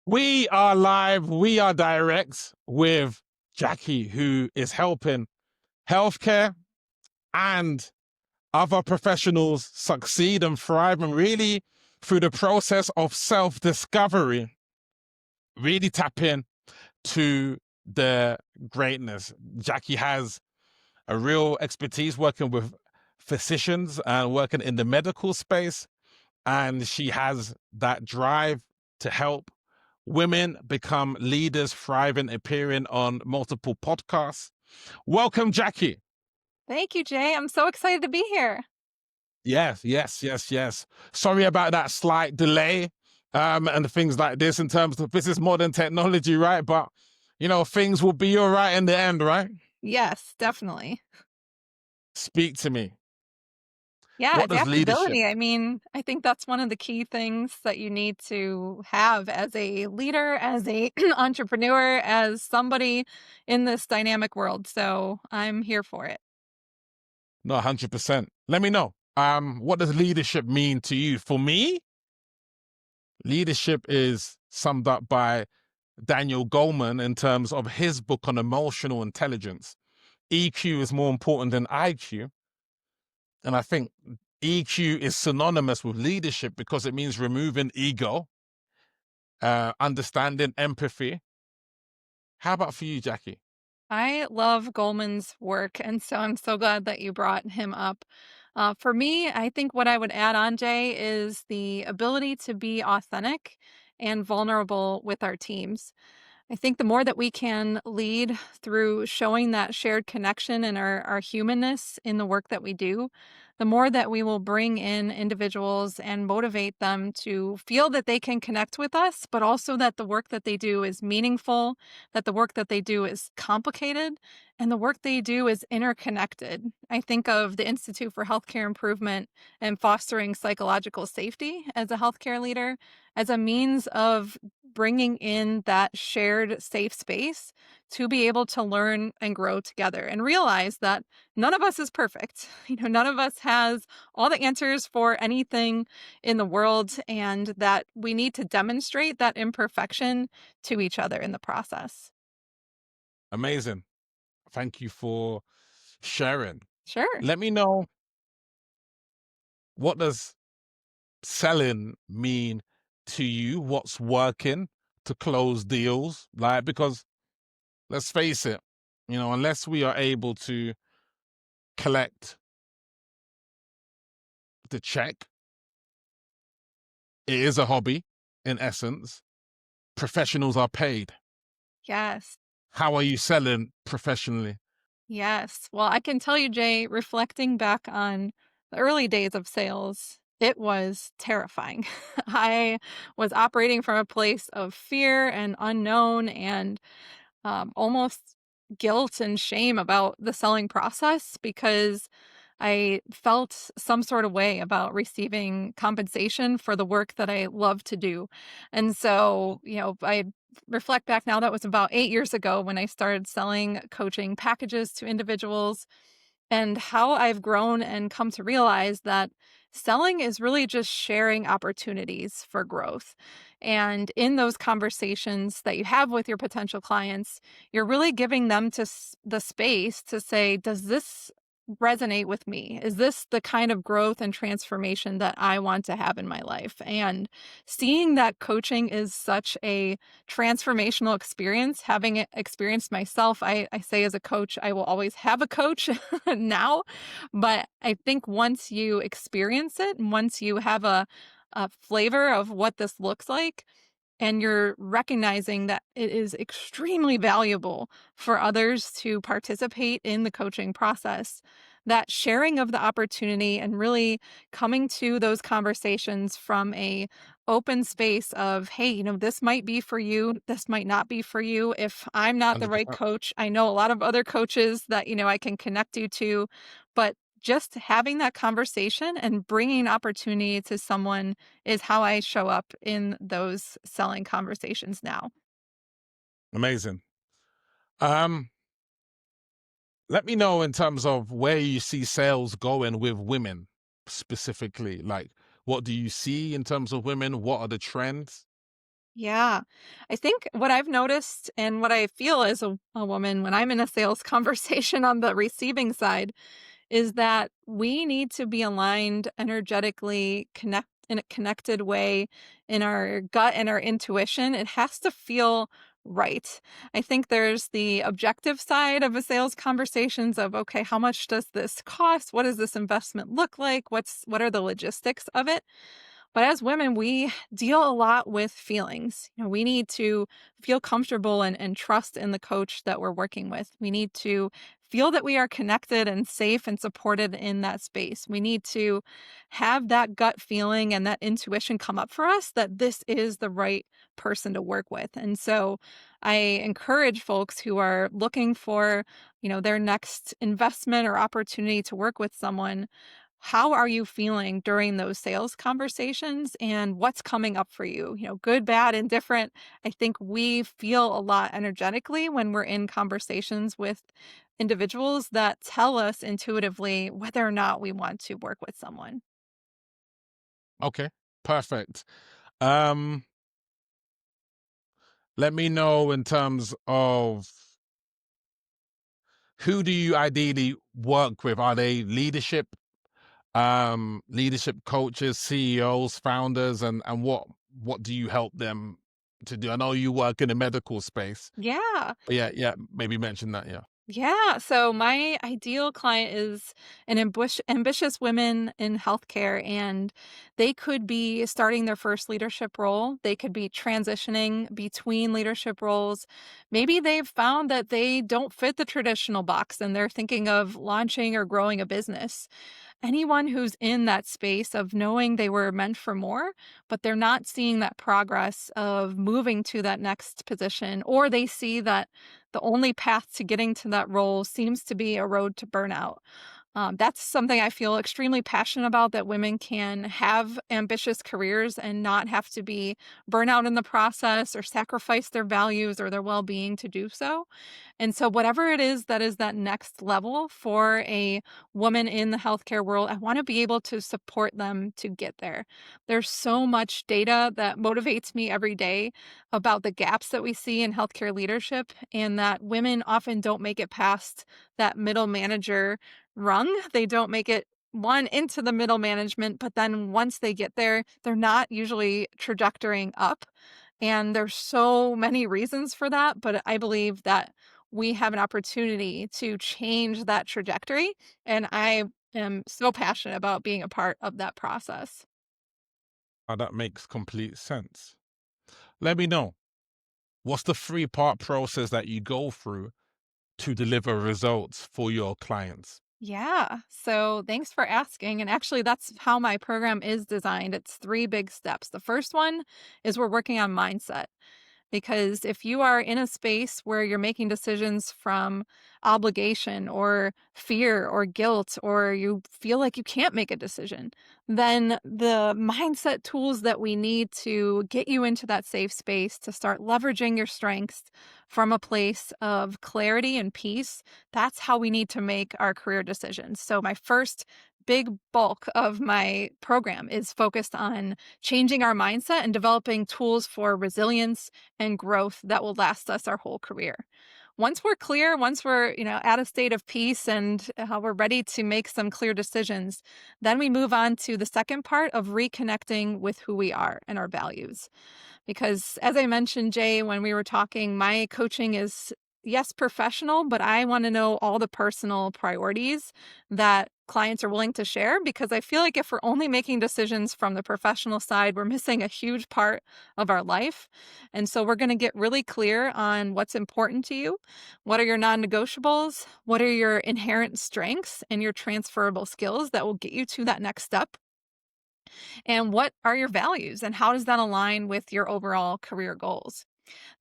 We are live, we are direct with Jackie, who is helping healthcare and other professionals succeed and thrive, and really through the process of self-discovery, really tap in to the greatness. Jackie has a real expertise working with physicians and working in the medical space, and she has that drive to help women become leaders, thriving, appearing on multiple podcasts. Welcome, Jackie. Thank you, Jay. I'm so excited to be here. Yes. Sorry about that slight delay, and things like this in terms of this is modern technology, right? But, things will be all right in the end, right? Yes, definitely. Speak to me. Yeah, What does leadership? adaptability. I mean, I think that's one of the key things that you need to have as a leader, as a entrepreneur, as somebody in this dynamic world. So I'm here for it. No, 100%. Let me know. What does leadership mean to you? For me, leadership is summed up by Daniel Goleman in terms of his book on emotional intelligence. EQ is more important than IQ. And I think EQ is synonymous with leadership because it means removing ego, understanding empathy. How about for you, Jackie? I love Goldman's work, and so I'm so glad that you brought him up. For me, I think what I would add on, Jay, is the ability to be authentic and vulnerable with our teams. I think the more that we can lead through showing that shared connection and our humanness in the work that we do, the more that we will bring in individuals and motivate them to feel that they can connect with us, but also that the work that they do is meaningful, that the work that they do is complicated, and the work they do is interconnected. I think of the Institute for Healthcare Improvement and fostering psychological safety as a healthcare leader as a means of bringing in that shared safe space to be able to learn and grow together and realize that none of us is perfect. None of us has all the answers for anything in the world, and that we need to demonstrate that imperfection to each other in the process. Amazing. Thank you for sharing. Sure. Let me know, what does selling mean to you? What's working to close deals? Like, because let's face it, unless we are able to collect the check, it is a hobby in essence. Professionals are paid. Yes. How are you selling professionally? Yes. Well, I can tell you, Jay, reflecting back on the early days of sales, it was terrifying. I was operating from a place of fear and unknown and almost guilt and shame about the selling process because I felt some sort of way about receiving compensation for the work that I love to do. And so, I reflect back now, that was about 8 years ago when I started selling coaching packages to individuals, and how I've grown and come to realize that selling is really just sharing opportunities for growth. And in those conversations that you have with your potential clients, you're really giving them the space to say, does this resonate with me? Is this the kind of growth and transformation that I want to have in my life? And seeing that coaching is such a transformational experience, having it experienced myself, I say as a coach, I will always have a coach now. But I think once you experience it, and once you have a flavor of what this looks like, and you're recognizing that it is extremely valuable for others to participate in the coaching process, that sharing of the opportunity and really coming to those conversations from a open space of, hey, this might be for you, this might not be for you. If I'm not the right 100%. coach, I know a lot of other coaches that I can connect you to, but just having that conversation and bringing opportunity to someone is how I show up in those selling conversations now. Amazing. Um, Let me know in terms of where you see sales going with women specifically. Like, what do you see in terms of women? What are the trends? Yeah. I think what I've noticed and what I feel as a woman when I'm in a sales conversation on the receiving side is that we need to be aligned energetically, connect in a connected way in our gut and our intuition. It has to feel right. I think there's the objective side of a sales conversations of okay, how much does this cost? What does this investment look like? What are the logistics of it? But as women, we deal a lot with feelings. We need to feel comfortable and trust in the coach that we're working with. We need to feel that we are connected and safe and supported in that space. We need to have that gut feeling and that intuition come up for us that this is the right person to work with. And so I encourage folks who are looking for, their next investment or opportunity to work with someone, how are you feeling during those sales conversations and what's coming up for you? Good, bad, indifferent. I think we feel a lot energetically when we're in conversations with individuals that tell us intuitively whether or not we want to work with someone. Okay, perfect. Um, Let me know in terms of who do you ideally work with? Are they leadership coaches, CEOs, founders, and what do you help them to do? I know you work in the medical space. Yeah. But yeah, maybe mention that, yeah. Yeah, so my ideal client is an ambitious women in healthcare, and they could be starting their first leadership role. They could be transitioning between leadership roles. Maybe they've found that they don't fit the traditional box and they're thinking of launching or growing a business. Anyone who's in that space of knowing they were meant for more, but they're not seeing that progress of moving to that next position, or they see that the only path to getting to that role seems to be a road to burnout. That's something I feel extremely passionate about, that women can have ambitious careers and not have to be burnout in the process or sacrifice their values or their well being to do so. And so, whatever it is that is that next level for a woman in the healthcare world, I want to be able to support them to get there. There's so much data that motivates me every day about the gaps that we see in healthcare leadership, and that women often don't make it past that middle manager rung. They don't make it one into the middle management, but then once they get there, they're not usually trajectorying up. And there's so many reasons for that, but I believe that we have an opportunity to change that trajectory. And I am so passionate about being a part of that process. That makes complete sense. Let me know. What's the three-part process that you go through to deliver results for your clients? Yeah. So thanks for asking. And actually, that's how my program is designed. It's three big steps. The first one is we're working on mindset. Because if you are in a space where you're making decisions from obligation or fear or guilt, or you feel like you can't make a decision, then the mindset tools that we need to get you into that safe space to start leveraging your strengths from a place of clarity and peace, that's how we need to make our career decisions. So, my first big bulk of my program is focused on changing our mindset and developing tools for resilience and growth that will last us our whole career. Once we're clear, once we're, at a state of peace and we're ready to make some clear decisions, then we move on to the second part of reconnecting with who we are and our values. Because as I mentioned, Jay, when we were talking, my coaching is, yes, professional, but I want to know all the personal priorities that clients are willing to share, because I feel like if we're only making decisions from the professional side, we're missing a huge part of our life. And so we're going to get really clear on what's important to you. What are your non-negotiables? What are your inherent strengths and your transferable skills that will get you to that next step? And what are your values and how does that align with your overall career goals?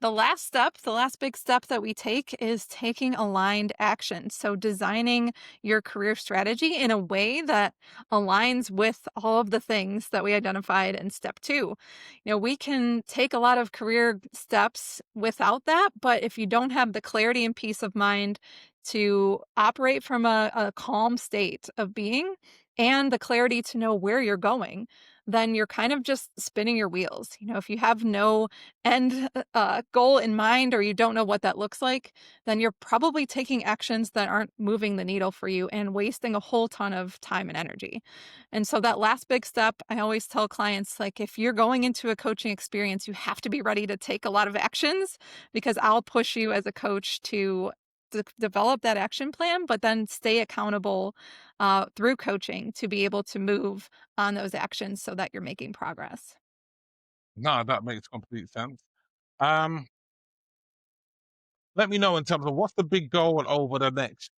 The last step, the last big step that we take is taking aligned action. So, designing your career strategy in a way that aligns with all of the things that we identified in step two. We can take a lot of career steps without that, but if you don't have the clarity and peace of mind to operate from a calm state of being and the clarity to know where you're going, then you're kind of just spinning your wheels. If you have no end goal in mind or you don't know what that looks like, then you're probably taking actions that aren't moving the needle for you and wasting a whole ton of time and energy. And so that last big step, I always tell clients, like, if you're going into a coaching experience, you have to be ready to take a lot of actions because I'll push you as a coach to develop that action plan, but then stay accountable through coaching to be able to move on those actions so that you're making progress. No, that makes complete sense. Um, Let me know in terms of what's the big goal over the next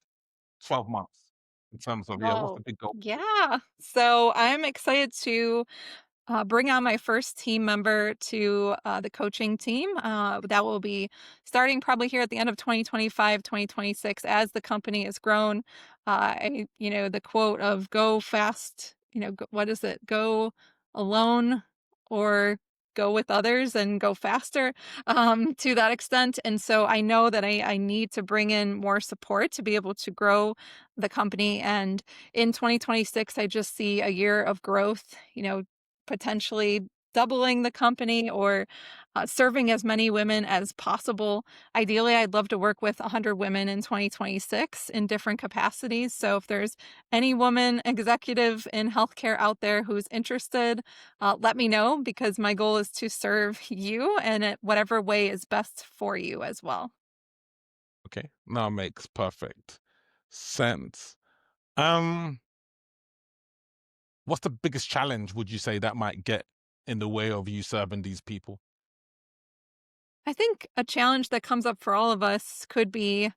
12 months in terms of, yeah, what's the Oh, big goal? yeah. So I'm excited to bring on my first team member to the coaching team. That will be starting probably here at the end of 2025, 2026, as the company has grown. The quote of go fast, what is it? Go alone or go with others and go faster to that extent. And so I know that I need to bring in more support to be able to grow the company. And in 2026, I just see a year of growth, potentially doubling the company or serving as many women as possible. Ideally, I'd love to work with 100 women in 2026 in different capacities. So if there's any woman executive in healthcare out there who's interested, let me know because my goal is to serve you in whatever way is best for you as well. Okay, now makes perfect sense. Um, what's the biggest challenge would you say that might get in the way of you serving these people? I think a challenge that comes up for all of us could be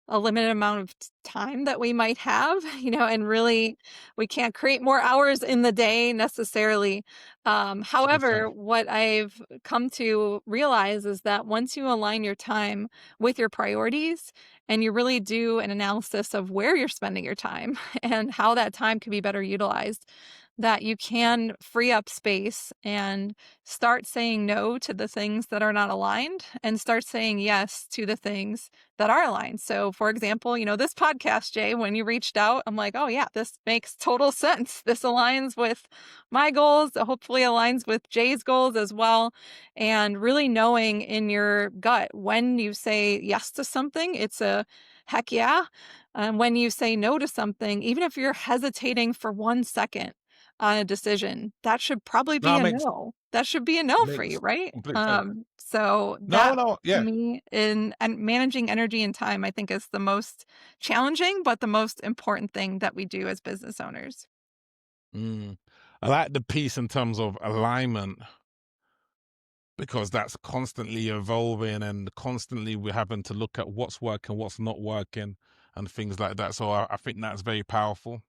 a limited amount of time that we might have, and really we can't create more hours in the day necessarily. However, 100%. what I've come to realize is that once you align your time with your priorities and you really do an analysis of where you're spending your time and how that time can be better utilized, that you can free up space and start saying no to the things that are not aligned and start saying yes to the things that are aligned. So, for example, this podcast, Jay, when you reached out, I'm like, oh, yeah, this makes total sense. This aligns with my goals, hopefully aligns with Jay's goals as well. And really knowing in your gut when you say yes to something, it's a heck yeah. And when you say no to something, even if you're hesitating for 1 second on a decision, that should probably No, be it a makes no. That should be a no for you, makes right? complete sense. So No, that no, to yeah. me in and managing energy and time, I think is the most challenging, but the most important thing that we do as business owners. Mm. I like the piece in terms of alignment because that's constantly evolving and constantly we're having to look at what's working, what's not working, and things like that. So I think that's very powerful.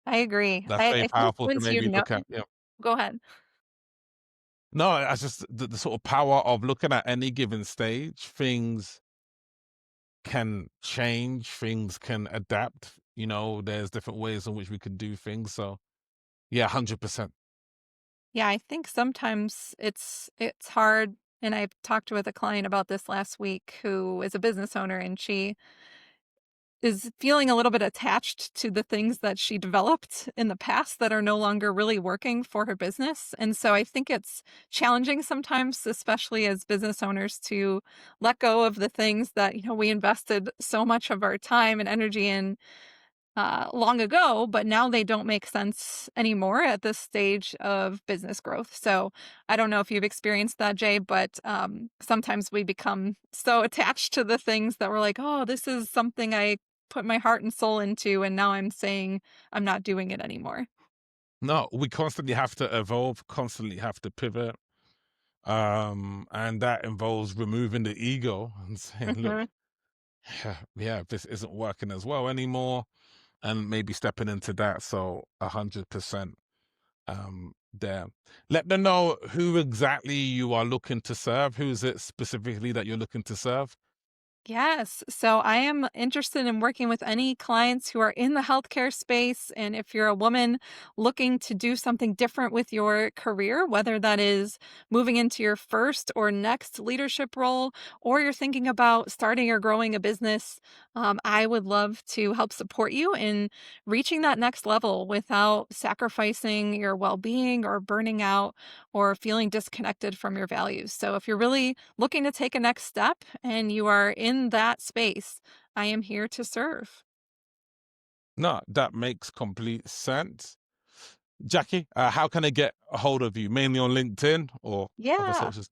I agree. That's I very think powerful to once you maybe know look at. Yeah. go ahead. No, I just the sort of power of looking at any given stage, things can change, things can adapt. There's different ways in which we can do things. So yeah, 100%. Yeah, I think sometimes it's hard, and I talked with a client about this last week who is a business owner, and she is feeling a little bit attached to the things that she developed in the past that are no longer really working for her business. And so I think it's challenging sometimes, especially as business owners, to let go of the things that, we invested so much of our time and energy in long ago, but now they don't make sense anymore at this stage of business growth. So I don't know if you've experienced that, Jay, but sometimes we become so attached to the things that we're like, oh, this is something I put my heart and soul into, and now I'm saying I'm not doing it anymore. No, we constantly have to evolve, constantly have to pivot. And that involves removing the ego and saying, look, Hmm. yeah, this isn't working as well anymore, and maybe stepping into that. So 100%. There. Let them know who exactly you are looking to serve. Who is it specifically that you're looking to serve? Yes. So I am interested in working with any clients who are in the healthcare space. And if you're a woman looking to do something different with your career, whether that is moving into your first or next leadership role, or you're thinking about starting or growing a business, I would love to help support you in reaching that next level without sacrificing your well being or burning out or feeling disconnected from your values. So if you're really looking to take a next step and you are in that space, I am here to serve. No, that makes complete sense. Jackie, how can I get a hold of you? Mainly on LinkedIn or other Yeah. socials?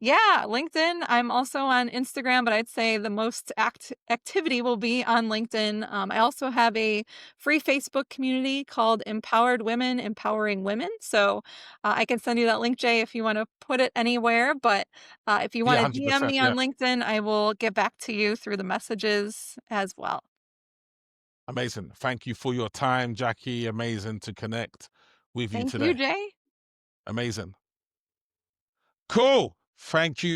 Yeah, LinkedIn. I'm also on Instagram, but I'd say the most activity will be on LinkedIn. I also have a free Facebook community called Empowered Women Empowering Women. So I can send you that link, Jay, if you want to put it anywhere. But if you want Yeah, to DM 100%. me Yeah. on LinkedIn, I will get back to you through the messages as well. Amazing. Thank you for your time, Jackie. Amazing to connect with you Thank you, today. Jay. Amazing. Cool. Thank you.